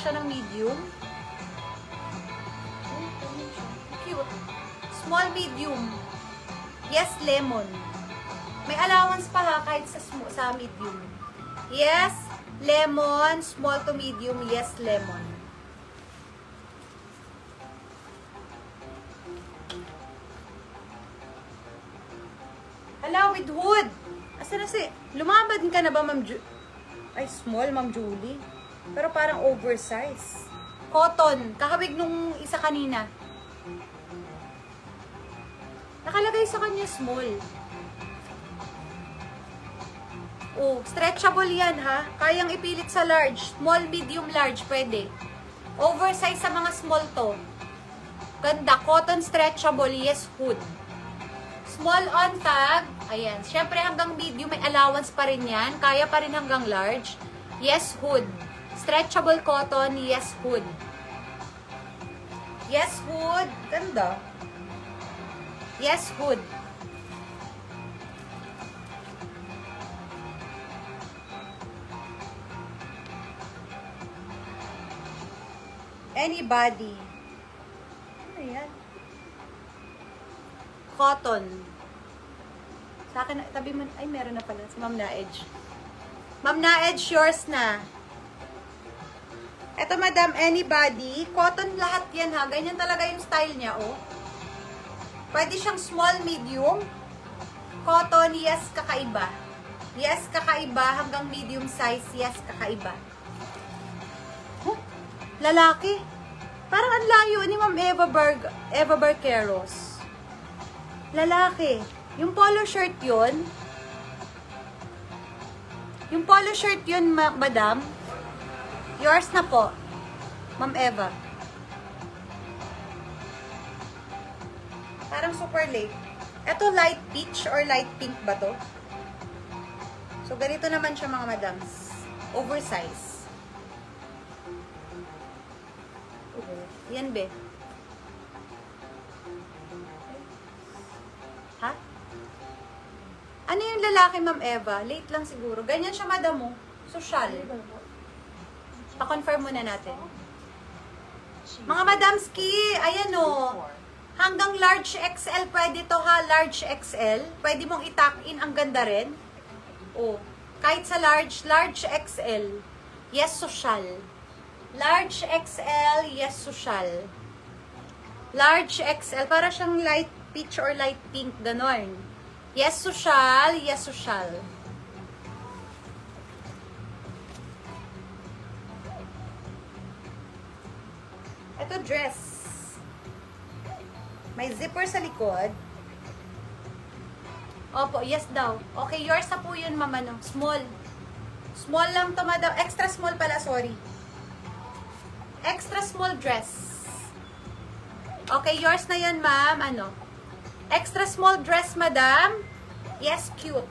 siya ng medium. Cute. Small, medium. Yes, lemon. May allowance pa ha, kahit sa medium. Yes, lemon. Small to medium. Yes, lemon. Hello, with hood. Asa na si... Lumabad ka na ba, Ma'am Ay, small, Ma'am Julie. Pero parang oversize. Cotton. Kakabig nung isa kanina. Nakalagay sa kanya small. Oh, stretchable yan ha. Kayang ipilit sa large. Small, medium, large. Pwede. Oversize sa mga small to. Ganda. Cotton, stretchable. Yes, hood. Small on tag. Ayan. Siyempre hanggang medium may allowance pa rin yan. Kaya pa rin hanggang large. Yes, hood. Stretchable cotton. Yes, hood. Yes, hood. Ganda. Yes, hood. Anybody. Ano yan? Cotton. Sa akin, tabi mo, ay meron na pala, si Ma'am Naedge. Ma'am Naedge, yours na. Eto, Madam, anybody. Cotton lahat yan ha. Ganyan talaga yung style niya, oh. Pwede siyang small, medium. Cotton, yes, kakaiba. Yes, kakaiba. Hanggang medium size, yes, kakaiba. Huh? Lalaki. Parang ang layo ni Ma'am Eva Barqueros. Lalaki. Yung polo shirt yun. Yung polo shirt yun, Madam. Yours na po. Ma'am Eva. Parang super late. Ito light peach or light pink ba to? So, ganito naman siya mga madams. Oversize. Yan be. Ha? Ano yung lalaki, Ma'am Eva? Late lang siguro. Ganyan siya, madam mo. Social. Pa-confirm muna natin. Mga madamski, ayan o. Hanggang large XL pwede to ha. Large XL. Pwede mong i-tuck in. Ang ganda rin. O. Kahit sa large XL. Yes, social. Large XL, yes, social. Large XL, para siyang light peach or light pink, ganon. Yes, social, yes, social. Ito, dress. May zipper sa likod. Opo, yes daw. Okay, yours na po yun, mama, no? Small. Small lang to, madam. Extra small pala, sorry. Extra small dress. Okay, yours na yan, ma'am. Ano? Extra small dress, madam. Yes, cute.